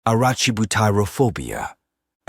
Arachibutyrophobia.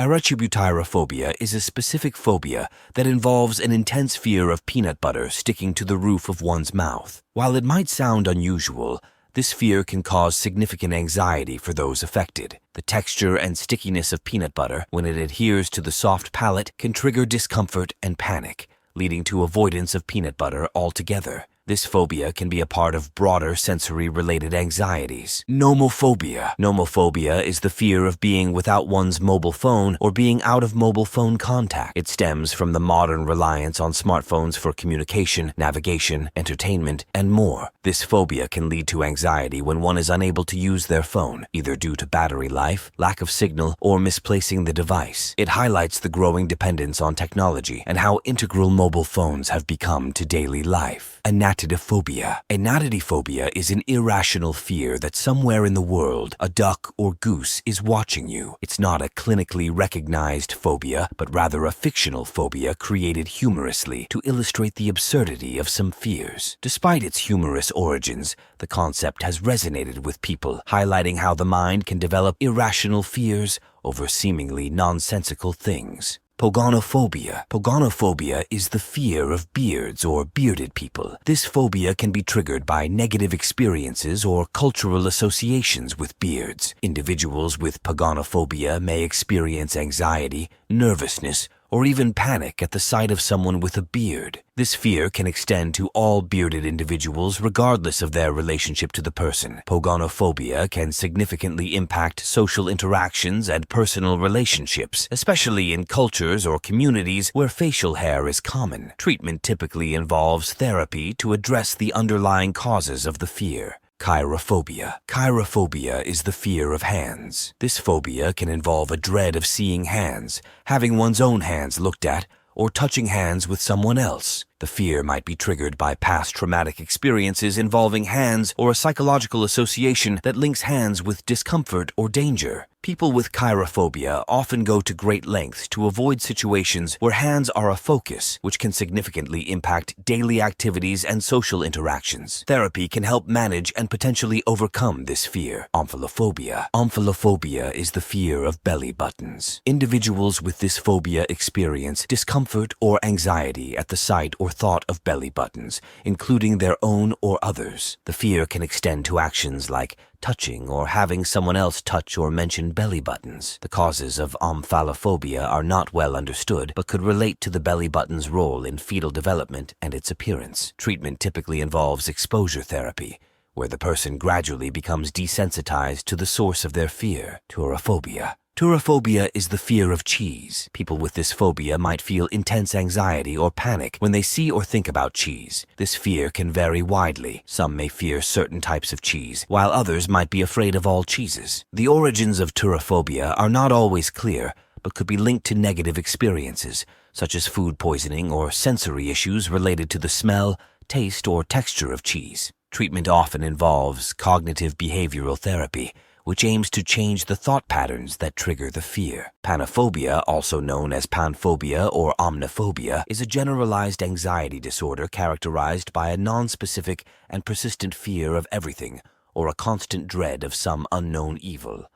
Arachibutyrophobia is a specific phobia that involves an intense fear of peanut butter sticking to the roof of one's mouth. While it might sound unusual, this fear can cause significant anxiety for those affected. The texture and stickiness of peanut butter, when it adheres to the soft palate, can trigger discomfort and panic, leading to avoidance of peanut butter altogether. This phobia can be a part of broader sensory-related anxieties. Nomophobia. Nomophobia is the fear of being without one's mobile phone or being out of mobile phone contact. It stems from the modern reliance on smartphones for communication, navigation, entertainment, and more. This phobia can lead to anxiety when one is unable to use their phone, either due to battery life, lack of signal, or misplacing the device. It highlights the growing dependence on technology and how integral mobile phones have become to daily life. Anatidophobia. Anatidophobia is an irrational fear that somewhere in the world, a duck or goose is watching you. It's not a clinically recognized phobia, but rather a fictional phobia created humorously to illustrate the absurdity of some fears. Despite its humorous origins, the concept has resonated with people, highlighting how the mind can develop irrational fears over seemingly nonsensical things. Pogonophobia. Pogonophobia is the fear of beards or bearded people. This phobia can be triggered by negative experiences or cultural associations with beards. Individuals with pogonophobia may experience anxiety, nervousness, or even panic at the sight of someone with a beard. This fear can extend to all bearded individuals regardless of their relationship to the person. Pogonophobia can significantly impact social interactions and personal relationships, especially in cultures or communities where facial hair is common. Treatment typically involves therapy to address the underlying causes of the fear. Chirophobia. Chirophobia is the fear of hands. This phobia can involve a dread of seeing hands, having one's own hands looked at, or touching hands with someone else. The fear might be triggered by past traumatic experiences involving hands or a psychological association that links hands with discomfort or danger. People with chirophobia often go to great lengths to avoid situations where hands are a focus, which can significantly impact daily activities and social interactions. Therapy can help manage and potentially overcome this fear. Omphallophobia. Omphallophobia is the fear of belly buttons. Individuals with this phobia experience discomfort or anxiety at the sight or thought of belly buttons, including their own or others. The fear can extend to actions like touching or having someone else touch or mention belly buttons. The causes of omphallophobia are not well understood, but could relate to the belly button's role in fetal development and its appearance. Treatment typically involves exposure therapy, where the person gradually becomes desensitized to the source of their fear. Turophobia. Turophobia is the fear of cheese. People with this phobia might feel intense anxiety or panic when they see or think about cheese. This fear can vary widely. Some may fear certain types of cheese, while others might be afraid of all cheeses. The origins of turophobia are not always clear, but could be linked to negative experiences, such as food poisoning or sensory issues related to the smell, taste, or texture of cheese. Treatment often involves cognitive behavioral therapy, which aims to change the thought patterns that trigger the fear. Panophobia, also known as panphobia or omniphobia, is a generalized anxiety disorder characterized by a nonspecific and persistent fear of everything or a constant dread of some unknown evil.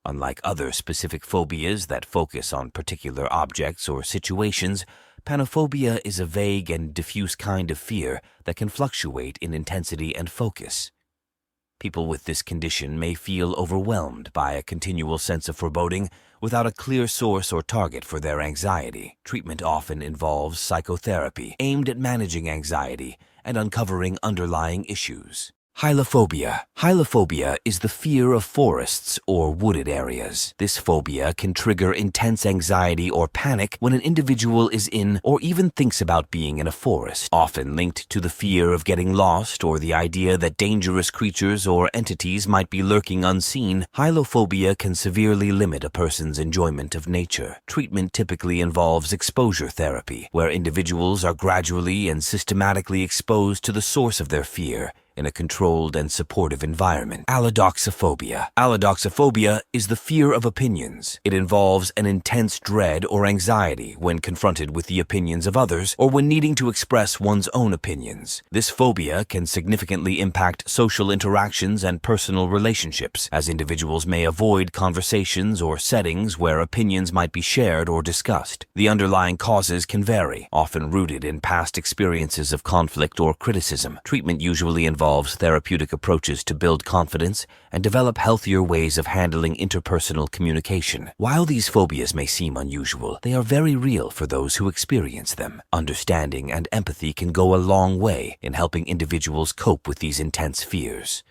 Unlike other specific phobias that focus on particular objects or situations, panophobia is a vague and diffuse kind of fear that can fluctuate in intensity and focus. People with this condition may feel overwhelmed by a continual sense of foreboding without a clear source or target for their anxiety. Treatment often involves psychotherapy aimed at managing anxiety and uncovering underlying issues. Hylophobia. Hylophobia is the fear of forests or wooded areas. This phobia can trigger intense anxiety or panic when an individual is in or even thinks about being in a forest, often linked to the fear of getting lost or the idea that dangerous creatures or entities might be lurking unseen. Hylophobia can severely limit a person's enjoyment of nature. Treatment typically involves exposure therapy, where individuals are gradually and systematically exposed to the source of their fear, in a controlled and supportive environment. Allodoxophobia. Allodoxophobia is the fear of opinions. It involves an intense dread or anxiety when confronted with the opinions of others or when needing to express one's own opinions. This phobia can significantly impact social interactions and personal relationships, as individuals may avoid conversations or settings where opinions might be shared or discussed. The underlying causes can vary, often rooted in past experiences of conflict or criticism. Treatment usually involves therapeutic approaches to build confidence and develop healthier ways of handling interpersonal communication. While these phobias may seem unusual, they are very real for those who experience them. Understanding and empathy can go a long way in helping individuals cope with these intense fears.